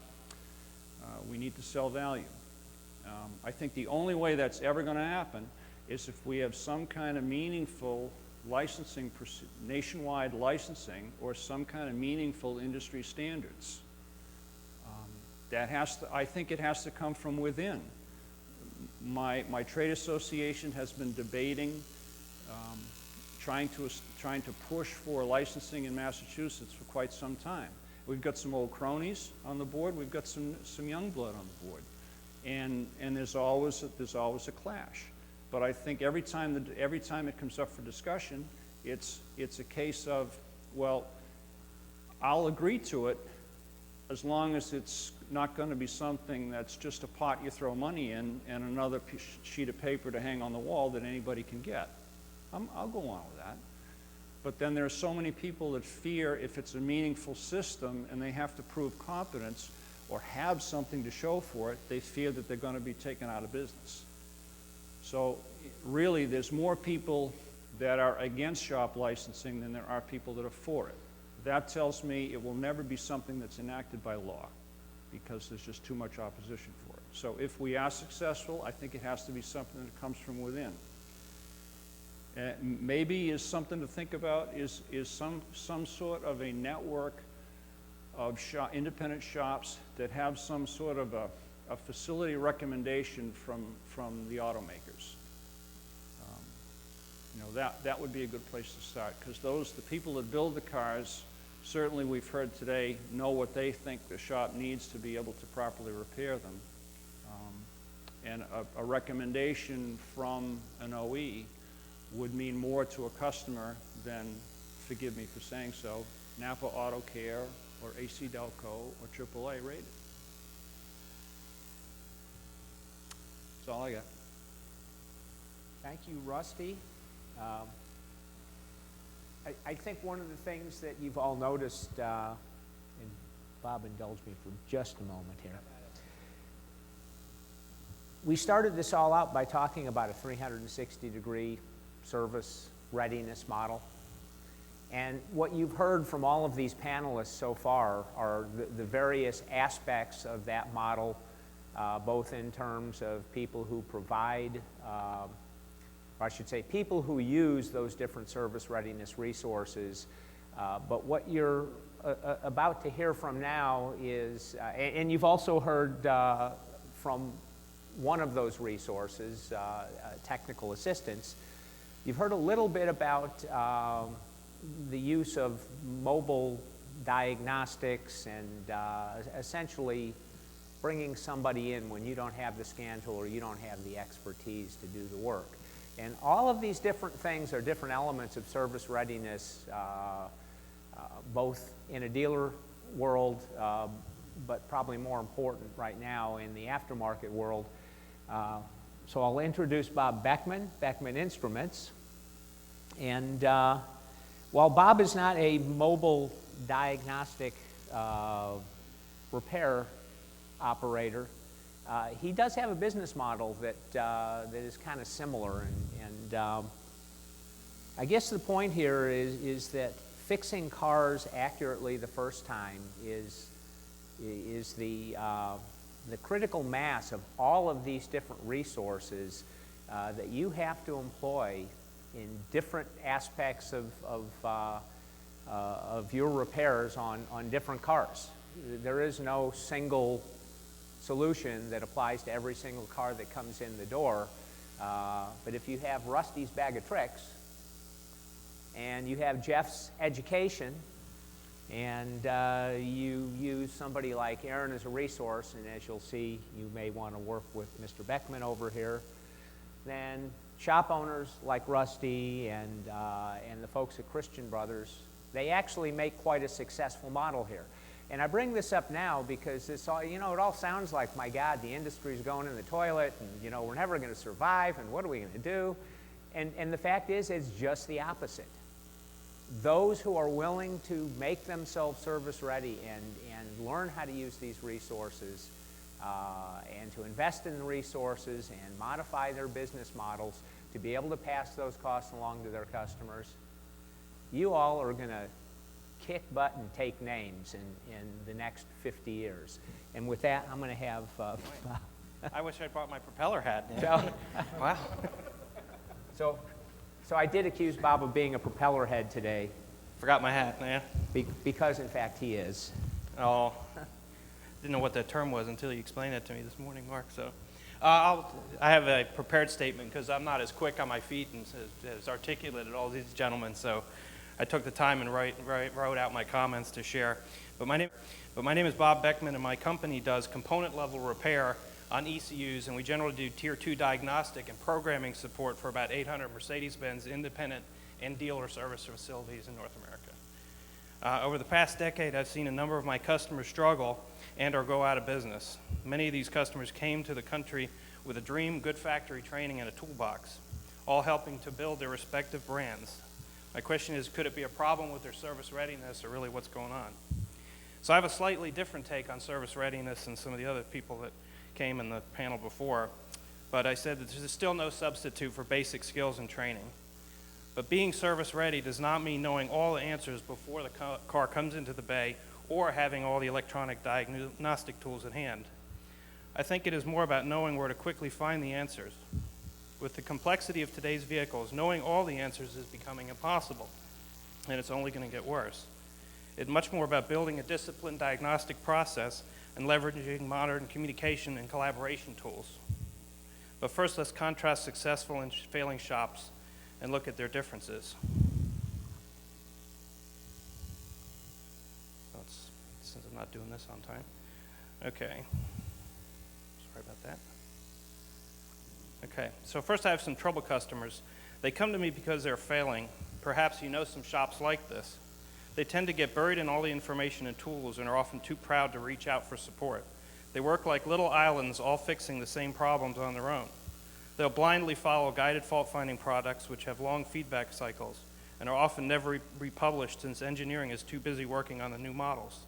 We need to sell value. I think the only way that's ever going to happen is if we have some kind of meaningful licensing, nationwide licensing, or some kind of meaningful industry standards. I think it has to come from within. My trade association has been debating, trying to push for licensing in Massachusetts for quite some time. We've got some old cronies on the board. We've got some young blood on the board, and there's always a clash. But I think every time it comes up for discussion, it's a case of, well, I'll agree to it as long as it's not going to be something that's just a pot you throw money in and another sheet of paper to hang on the wall that anybody can get. I'll go on with that. But then there are so many people that fear if it's a meaningful system and they have to prove competence or have something to show for it, they fear that they're going to be taken out of business. So really, there's more people that are against shop licensing than there are people that are for it. That tells me it will never be something that's enacted by law because there's just too much opposition for it. So if we are successful, I think it has to be something that comes from within. Maybe is something to think about is some sort of a network of independent shops that have some sort of a facility recommendation from the automakers. That would be a good place to start because the people that build the cars, certainly we've heard today, know what they think the shop needs to be able to properly repair them. And a recommendation from an OE would mean more to a customer than, forgive me for saying so, Napa Auto Care or AC Delco or AAA rated. That's all I got. Thank you, Rusty. I think one of the things that you've all noticed, and Bob, indulge me for just a moment here. We started this all out by talking about a 360-degree service readiness model. And what you've heard from all of these panelists so far are the various aspects of that model, both in terms of people who provide, or I should say people who use those different service readiness resources. But what you're about to hear from now is, and you've also heard from one of those resources, technical assistance. You've heard a little bit about the use of mobile diagnostics and essentially bringing somebody in when you don't have the scan tool or you don't have the expertise to do the work. And all of these different things are different elements of service readiness, both in a dealer world, but probably more important right now in the aftermarket world. So I'll introduce Bob Beckman, Beckman Instruments. And while Bob is not a mobile diagnostic repair operator, he does have a business model that is kind of similar. And I guess the point here is that fixing cars accurately the first time is the critical mass of all of these different resources that you have to employ in different aspects of your repairs on different cars. There is no single solution that applies to every single car that comes in the door. But if you have Rusty's bag of tricks, and you have Jeff's education, and you use somebody like Aaron as a resource, and as you'll see, you may want to work with Mr. Beckman over here, then shop owners like Rusty and the folks at Christian Brothers, they actually make quite a successful model here. And I bring this up now because this all, it all sounds like, my God, the industry's going in the toilet, and we're never going to survive, and what are we going to do? And the fact is, it's just the opposite. those who are willing to make themselves service ready and learn how to use these resources and to invest in the resources and modify their business models to be able to pass those costs along to their customers, you all are going to kick butt and take names in the next 50 years. And with that, I'm going to have I wish I'd brought my propeller hat. Wow. So I did accuse Bob of being a propeller head today, Forgot my hat, man. because in fact he is. Oh, didn't know what that term was until you explained it to me this morning, Mark. So I have a prepared statement because I'm not as quick on my feet and as articulate as all these gentlemen. So I took the time and wrote out my comments to share. But my name is Bob Beckman, and my company does component level repair on ECUs, and we generally do Tier 2 diagnostic and programming support for about 800 Mercedes-Benz independent and dealer service facilities in North America. Over the past decade, I've seen a number of my customers struggle and or go out of business. Many of these customers came to the country with a dream, good factory training, and a toolbox, all helping to build their respective brands. My question is, could it be a problem with their service readiness, or really what's going on? So I have a slightly different take on service readiness than some of the other people that came in the panel before, but I said that there's still no substitute for basic skills and training. But being service ready does not mean knowing all the answers before the car comes into the bay or having all the electronic diagnostic tools at hand. I think it is more about knowing where to quickly find the answers. With the complexity of today's vehicles, knowing all the answers is becoming impossible, and it's only going to get worse. It's much more about building a disciplined diagnostic process and leveraging modern communication and collaboration tools. But first, let's contrast successful and failing shops and look at their differences. Since I'm not doing this on time. Okay. Sorry about that. Okay, so first I have some trouble customers. They come to me because they're failing. Perhaps you know some shops like this. They tend to get buried in all the information and tools and are often too proud to reach out for support. They work like little islands, all fixing the same problems on their own. They'll blindly follow guided fault-finding products which have long feedback cycles and are often never republished since engineering is too busy working on the new models.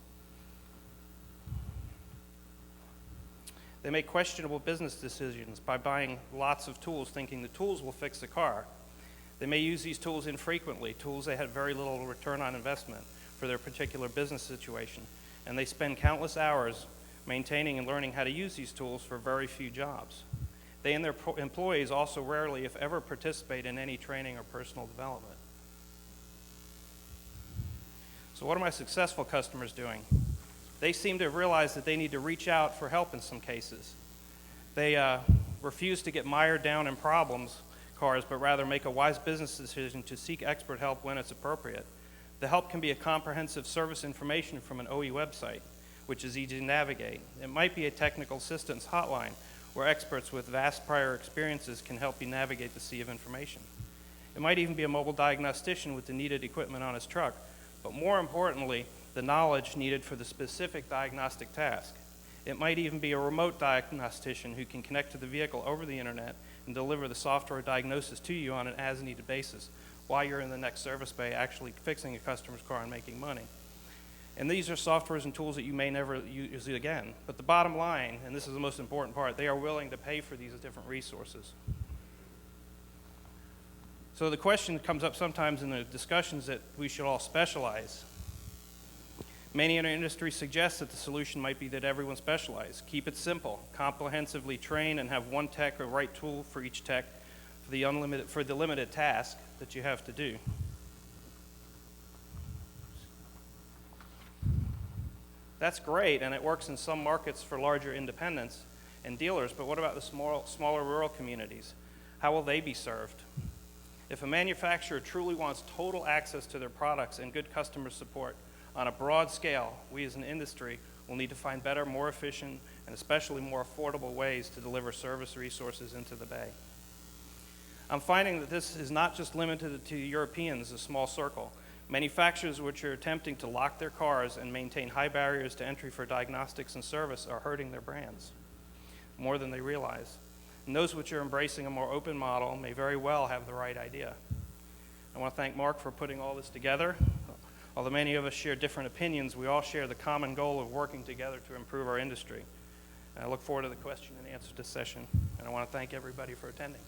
They make questionable business decisions by buying lots of tools, thinking the tools will fix the car. They may use these tools infrequently, tools they have very little return on investment for their particular business situation, and they spend countless hours maintaining and learning how to use these tools for very few jobs. They and their employees also rarely, if ever, participate in any training or personal development. So what are my successful customers doing? They seem to have realized that they need to reach out for help in some cases. They refuse to get mired down in problems cars, but rather make a wise business decision to seek expert help when it's appropriate. The help can be a comprehensive service information from an OE website, which is easy to navigate. It might be a technical assistance hotline, where experts with vast prior experiences can help you navigate the sea of information. It might even be a mobile diagnostician with the needed equipment on his truck, but more importantly, the knowledge needed for the specific diagnostic task. It might even be a remote diagnostician who can connect to the vehicle over the internet and deliver the software diagnosis to you on an as-needed basis while you're in the next service bay actually fixing a customer's car and making money. And these are softwares and tools that you may never use again. But the bottom line, and this is the most important part, they are willing to pay for these different resources. So the question comes up sometimes in the discussions that we should all specialize. Many in our industry suggest that the solution might be that everyone specialize. Keep it simple, comprehensively train and have one tech or right tool for each tech for the limited task that you have to do. That's great, and it works in some markets for larger independents and dealers, but what about the smaller rural communities? How will they be served? If a manufacturer truly wants total access to their products and good customer support on a broad scale, we as an industry will need to find better, more efficient, and especially more affordable ways to deliver service resources into the bay. I'm finding that this is not just limited to Europeans, a small circle. Manufacturers which are attempting to lock their cars and maintain high barriers to entry for diagnostics and service are hurting their brands more than they realize. And those which are embracing a more open model may very well have the right idea. I want to thank Mark for putting all this together. Although many of us share different opinions, we all share the common goal of working together to improve our industry. And I look forward to the question and answer session, and I want to thank everybody for attending.